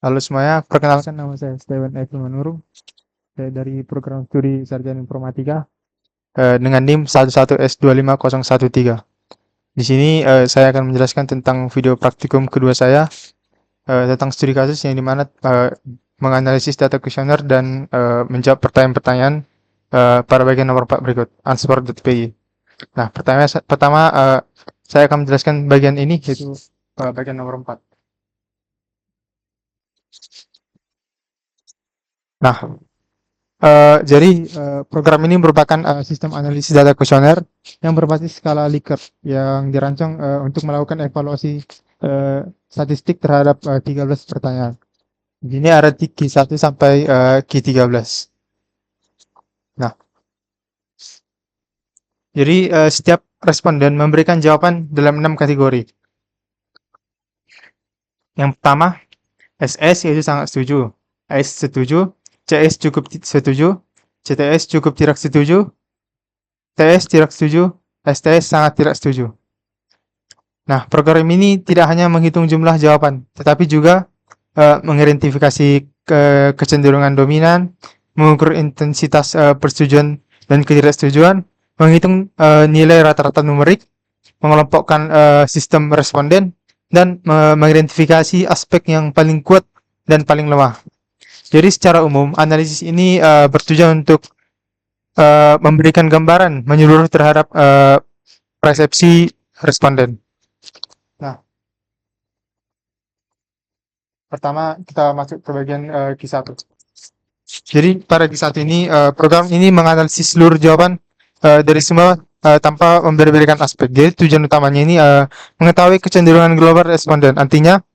Halo semuanya, perkenalkan nama saya Steven Eko Manurung. Saya dari program studi Sarjana Informatika dengan NIM 11S25013. Di sini saya akan menjelaskan tentang video praktikum kedua saya tentang studi kasus yang dimana menganalisis data kuesioner dan menjawab pertanyaan-pertanyaan pada bagian nomor 4 berikut, answer.py. Nah, pertanyaan pertama saya akan menjelaskan bagian ini, yaitu bagian nomor 4. Nah, jadi program ini merupakan sistem analisis data kuesioner yang berbasis skala Likert yang dirancang untuk melakukan evaluasi statistik terhadap 13 pertanyaan. Ini ada Q1 sampai Q13. Nah, jadi setiap responden memberikan jawaban dalam 6 kategori. Yang pertama, SS yaitu sangat setuju, AS setuju, CS cukup setuju, CTS cukup tidak setuju, TS tidak setuju, STS sangat tidak setuju. Nah, program ini tidak hanya menghitung jumlah jawaban, tetapi juga mengidentifikasi kecenderungan dominan, mengukur intensitas persetujuan dan ketidaksetujuan, menghitung nilai rata-rata numerik, mengelompokkan sistem responden, dan mengidentifikasi aspek yang paling kuat dan paling lemah. Jadi secara umum, analisis ini bertujuan untuk memberikan gambaran menyeluruh terhadap persepsi responden. Nah, pertama kita masuk ke bagian Q1. Jadi pada Q1 ini program ini menganalisis seluruh jawaban dari semua tanpa memberikan aspek. Jadi tujuan utamanya ini mengetahui kecenderungan global responden. Artinya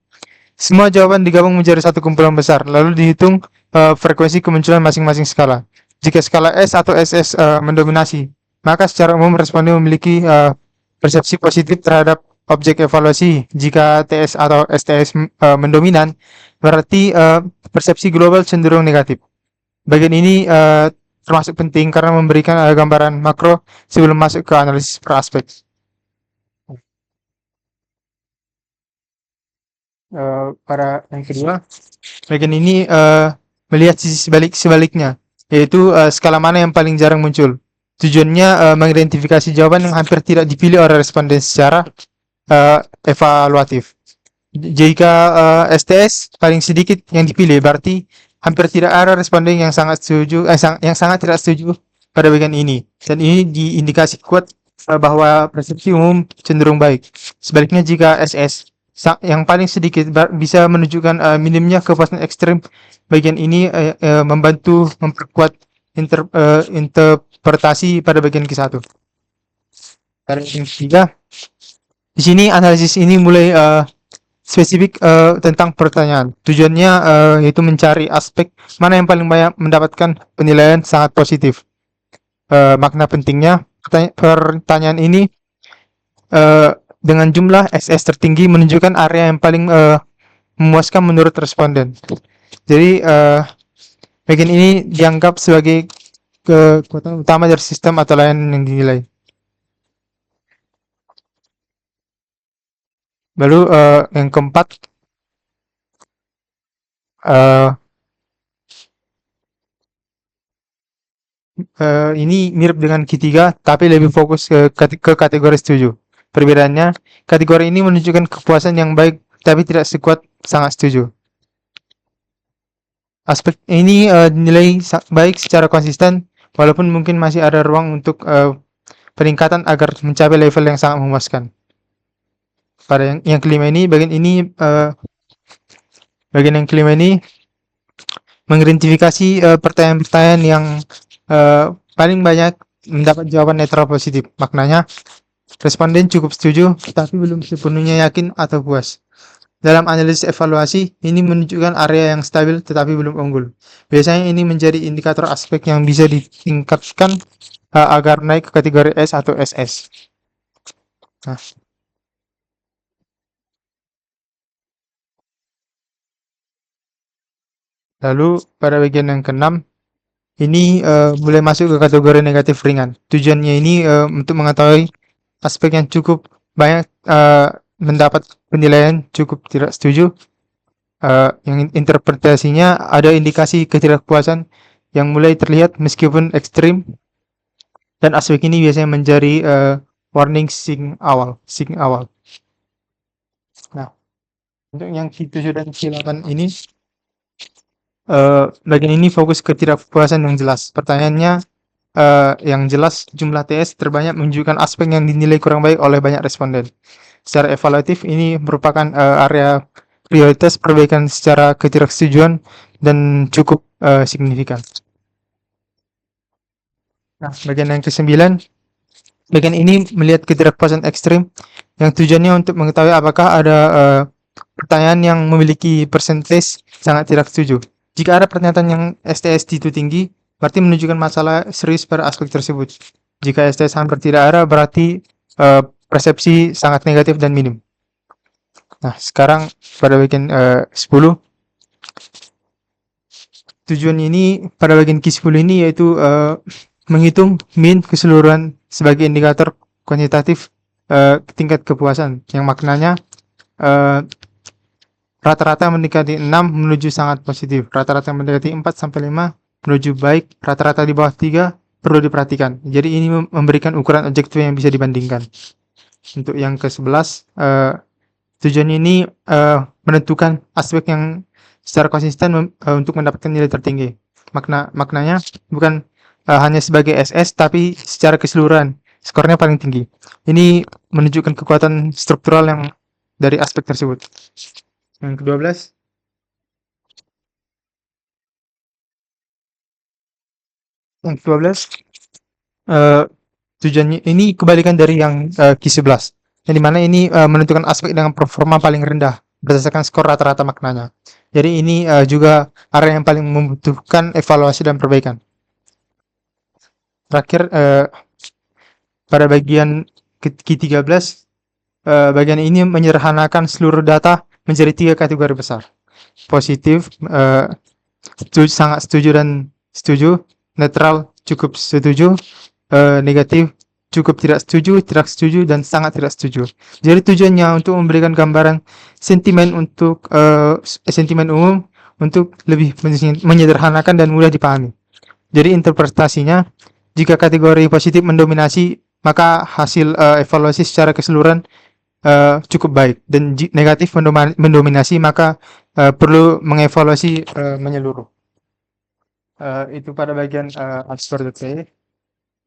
semua jawaban digabung menjadi satu kumpulan besar, lalu dihitung frekuensi kemunculan masing-masing skala. Jika skala S atau SS mendominasi, maka secara umum responden memiliki persepsi positif terhadap objek evaluasi. Jika TS atau STS mendominan, berarti persepsi global cenderung negatif. Bagian ini termasuk penting karena memberikan gambaran makro sebelum masuk ke analisis per aspek. Pada yang kedua, bagian ini melihat sisi sebaliknya, yaitu skala mana yang paling jarang muncul. Tujuannya mengidentifikasi jawaban yang hampir tidak dipilih oleh responden secara evaluatif. Jika STS paling sedikit yang dipilih, berarti hampir tidak ada responden yang sangat setuju, yang sangat tidak setuju pada bagian ini. Dan ini diindikasi kuat bahwa persepsi umum cenderung baik. Sebaliknya jika SS yang paling sedikit bisa menunjukkan minimnya kepuasan ekstrem, bagian ini membantu memperkuat interpretasi pada bagian Q1. Pada yang ketiga, di sini analisis ini mulai spesifik tentang pertanyaan. Tujuannya yaitu mencari aspek mana yang paling banyak mendapatkan penilaian sangat positif. Makna pentingnya pertanyaan ini dengan jumlah SS tertinggi menunjukkan area yang paling memuaskan menurut responden. Jadi bagian ini dianggap sebagai kekuatan utama dari sistem atau layanan yang dinilai. Lalu yang keempat, ini mirip dengan Q3 tapi lebih fokus ke kategori setuju. Perbedaannya, kategori ini menunjukkan kepuasan yang baik tapi tidak sekuat sangat setuju. Aspek ini dinilai baik secara konsisten, walaupun mungkin masih ada ruang untuk peningkatan agar mencapai level yang sangat memuaskan. Pada yang kelima ini, bagian yang kelima ini mengidentifikasi pertanyaan-pertanyaan yang paling banyak mendapat jawaban netral positif. Maknanya, responden cukup setuju, tapi belum sepenuhnya yakin atau puas. Dalam analisis evaluasi, ini menunjukkan area yang stabil tetapi belum unggul. Biasanya ini menjadi indikator aspek yang bisa ditingkatkan agar naik ke kategori S atau SS. Nah. Lalu pada bagian yang keenam, ini mulai masuk ke kategori negatif ringan. Tujuannya ini untuk mengetahui aspek yang cukup banyak mendapat penilaian cukup tidak setuju, yang interpretasinya ada indikasi ketidakpuasan yang mulai terlihat meskipun ekstrim, dan aspek ini biasanya menjadi warning sign awal. Nah, untuk yang Q7 dan Q8 ini, bagian ini fokus ketidakpuasan yang jelas. Pertanyaannya yang jelas, jumlah TS terbanyak menunjukkan aspek yang dinilai kurang baik oleh banyak responden. Secara evaluatif, ini merupakan area prioritas perbaikan secara ketidaksetujuan dan cukup signifikan. Nah, bagian yang ke-9, bagian ini melihat ketidakpuasan ekstrim yang tujuannya untuk mengetahui apakah ada pertanyaan yang memiliki persentase sangat tidak setuju. Jika ada pernyataan yang STS itu tinggi, berarti menunjukkan masalah serius pada aspek tersebut. Jika STS hampir tidak ada, berarti persepsi sangat negatif dan minim. Nah, sekarang pada bagian 10, tujuan ini pada bagian Q10 ini yaitu menghitung mean keseluruhan sebagai indikator kuantitatif tingkat kepuasan, yang maknanya rata-rata mendekati 6 menuju sangat positif, rata-rata mendekati 4 sampai 5 menuju baik, rata-rata di bawah 3 perlu diperhatikan. Jadi ini memberikan ukuran objektif yang bisa dibandingkan. Untuk yang ke-11, tujuan ini menentukan aspek yang secara konsisten untuk mendapatkan nilai tertinggi. Maknanya bukan hanya sebagai SS, tapi secara keseluruhan skornya paling tinggi. Ini menunjukkan kekuatan struktural yang dari aspek tersebut. Yang ke-12, tujuannya ini kebalikan dari yang Q11, yang dimana ini menentukan aspek dengan performa paling rendah berdasarkan skor rata-rata maknanya. Jadi ini juga area yang paling membutuhkan evaluasi dan perbaikan. Terakhir, pada bagian Q13, bagian ini menyederhanakan seluruh data menjadi 3 kategori besar: positif, sangat setuju dan setuju, netral, cukup setuju, negatif, cukup tidak setuju, dan sangat tidak setuju. Jadi tujuannya untuk memberikan gambaran sentimen umum untuk lebih menyederhanakan dan mudah dipahami. Jadi interpretasinya, jika kategori positif mendominasi, maka hasil evaluasi secara keseluruhan cukup baik, dan negatif mendominasi, maka perlu mengevaluasi menyeluruh. Itu pada bagian answer.c.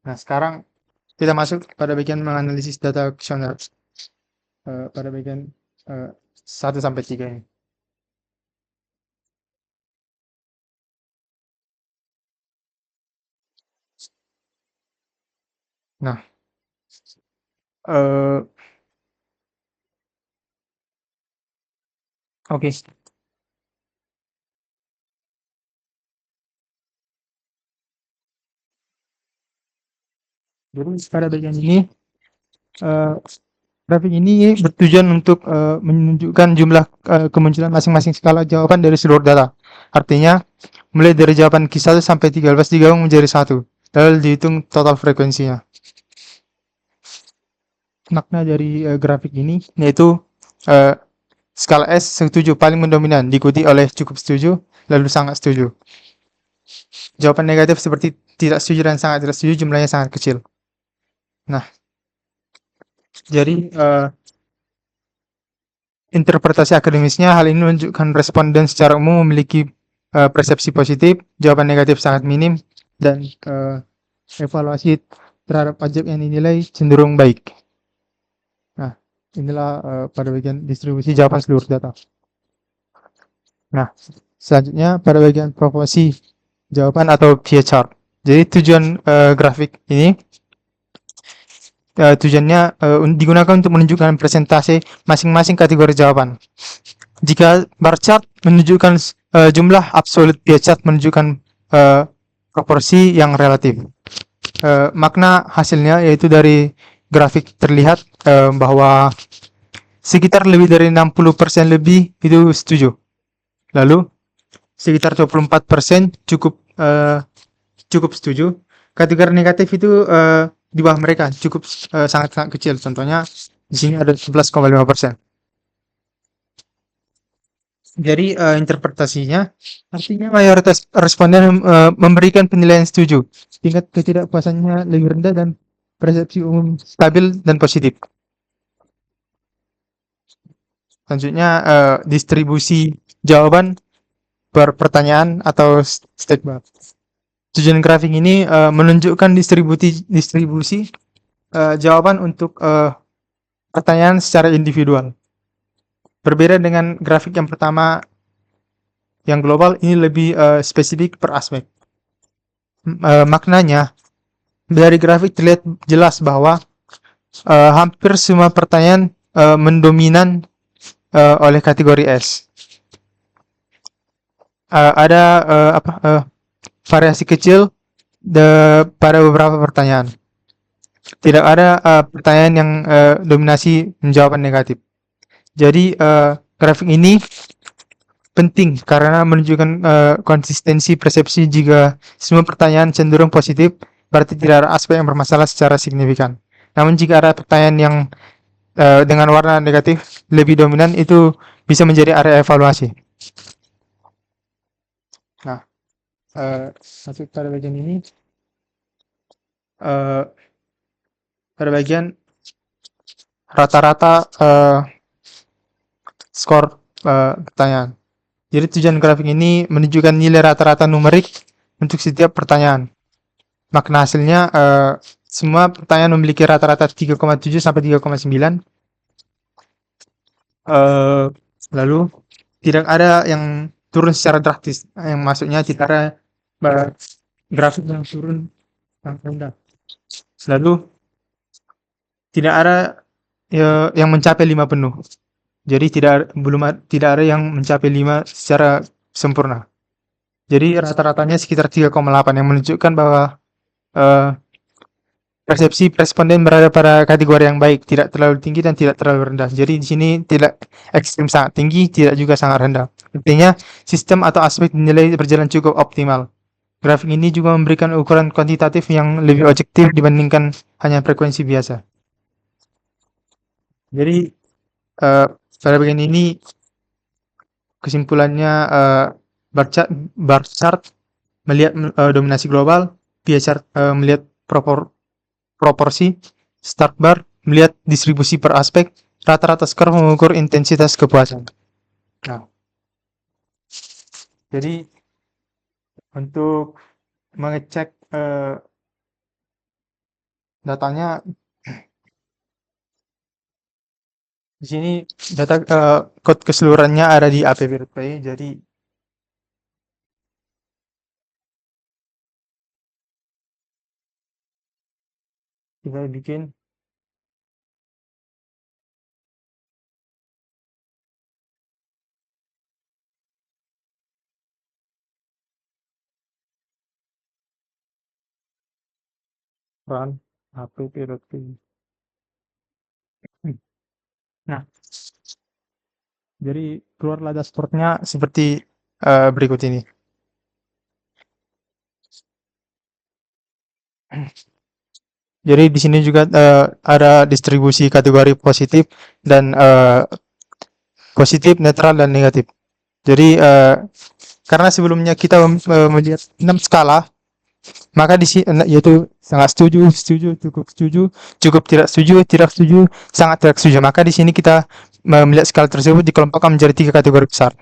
Nah, sekarang kita masuk pada bagian menganalisis data kuesioner pada bagian 1 sampai 3 ini. Nah, oke. Jadi pada bagian ini, grafik ini bertujuan untuk menunjukkan jumlah kemunculan masing-masing skala jawaban dari seluruh data. Artinya, mulai dari jawaban Q1 sampai 13 digabung menjadi 1, lalu dihitung total frekuensinya. Makna dari grafik ini yaitu skala S setuju paling mendominan, diikuti oleh cukup setuju, lalu sangat setuju. Jawaban negatif seperti tidak setuju dan sangat tidak setuju jumlahnya sangat kecil. Nah, jadi interpretasi akademisnya, hal ini menunjukkan responden secara umum memiliki persepsi positif, jawaban negatif sangat minim, dan evaluasi terhadap pajak yang dinilai cenderung baik. Nah, inilah pada bagian distribusi jawaban seluruh data. Nah, selanjutnya pada bagian proporsi jawaban atau pie chart. Jadi tujuan grafik ini tujuannya digunakan untuk menunjukkan presentasi masing-masing kategori jawaban. Jika bar chart menunjukkan jumlah absolut, pie chart menunjukkan proporsi yang relatif. Makna hasilnya yaitu dari grafik terlihat bahwa sekitar lebih dari 60% lebih itu setuju. Lalu sekitar 24% cukup setuju. Kategori negatif itu di bawah mereka, cukup sangat-sangat kecil. Contohnya di sini ada 11,5%. Jadi interpretasinya artinya mayoritas responden memberikan penilaian setuju. Tingkat ketidakpuasannya lebih rendah dan persepsi umum stabil dan positif. Selanjutnya distribusi jawaban per pertanyaan atau stack bar. Tujuan grafik ini menunjukkan distribusi jawaban untuk pertanyaan secara individual. Berbeda dengan grafik yang pertama yang global, ini lebih spesifik per aspek. Maknanya, dari grafik terlihat jelas bahwa hampir semua pertanyaan mendominan oleh kategori S. Ada variasi kecil pada beberapa pertanyaan. Tidak ada pertanyaan yang dominasi jawaban negatif. Jadi grafik ini penting karena menunjukkan konsistensi persepsi. Jika semua pertanyaan cenderung positif, berarti tidak ada aspek yang bermasalah secara signifikan. Namun jika ada pertanyaan yang dengan warna negatif lebih dominan, itu bisa menjadi area evaluasi. Nah, masuk pada bagian ini. Pada bagian rata-rata skor pertanyaan. Jadi tujuan grafik ini menunjukkan nilai rata-rata numerik untuk setiap pertanyaan. Makna hasilnya semua pertanyaan memiliki rata-rata 3,7 sampai 3,9. Lalu tidak ada yang turun secara drastis. Yang maksudnya tidak ada grafik yang turun sangat rendah. Lalu tidak ada yang mencapai 5 penuh. Jadi tidak ada yang mencapai 5 secara sempurna. Jadi rata-ratanya sekitar 3,8 yang menunjukkan bahwa persepsi responden berada pada kategori yang baik, tidak terlalu tinggi dan tidak terlalu rendah. Jadi di sini tidak ekstrim sangat tinggi, tidak juga sangat rendah. Artinya sistem atau aspek dinilai berjalan cukup optimal. Grafik ini juga memberikan ukuran kuantitatif yang lebih objektif dibandingkan hanya frekuensi biasa. Jadi pada bagian ini kesimpulannya bar chart melihat dominasi global, pie chart melihat proporsi, start bar melihat distribusi per aspek, rata-rata skor mengukur intensitas kepuasan. Nah, jadi untuk mengecek datanya di sini, data code keseluruhannya ada di app.py. Jadi kita bikin run app.py. Nah, jadi keluarlah dashboardnya seperti berikut ini. Jadi di sini juga ada distribusi kategori positif dan positif, netral, dan negatif. Jadi karena sebelumnya kita melihat 6 skala, maka di sini yaitu sangat setuju, setuju, cukup tidak setuju, sangat tidak setuju. Maka di sini kita melihat skala tersebut dikelompokkan menjadi 3 kategori besar.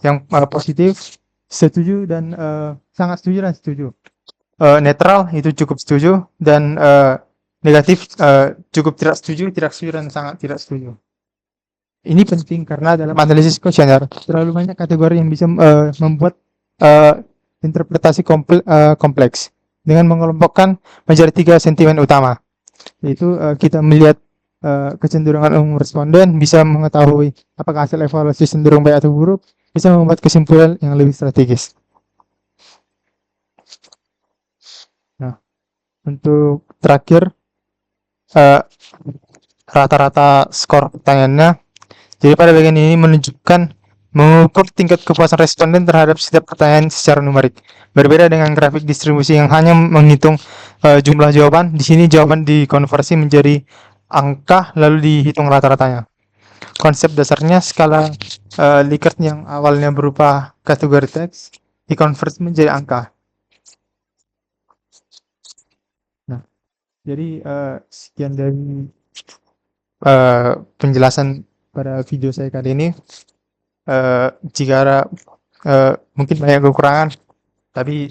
Yang positif, setuju, dan sangat setuju dan setuju. Netral itu cukup setuju, dan negatif cukup tidak setuju, dan sangat tidak setuju. Ini penting karena dalam analisis kuesioner terlalu banyak kategori yang bisa membuat interpretasi kompleks. Dengan mengelompokkan menjadi 3 sentimen utama, yaitu kita melihat kecenderungan umum responden, bisa mengetahui apakah hasil evaluasi cenderung baik atau buruk, bisa membuat kesimpulan yang lebih strategis. Nah, untuk terakhir rata-rata skor pertanyaannya. Jadi pada bagian ini menunjukkan mengukur tingkat kepuasan responden terhadap setiap pertanyaan secara numerik. Berbeda dengan grafik distribusi yang hanya menghitung jumlah jawaban, di sini jawaban dikonversi menjadi angka lalu dihitung rata-ratanya. konsep dasarnya skala Likert yang awalnya berupa kategori teks dikonvert menjadi angka. Nah, jadi sekian dari penjelasan pada video saya kali ini. Jika ada mungkin banyak kekurangan, tapi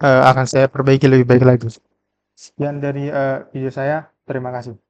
akan saya perbaiki lebih baik lagi. Sekian dari video saya. Terima kasih.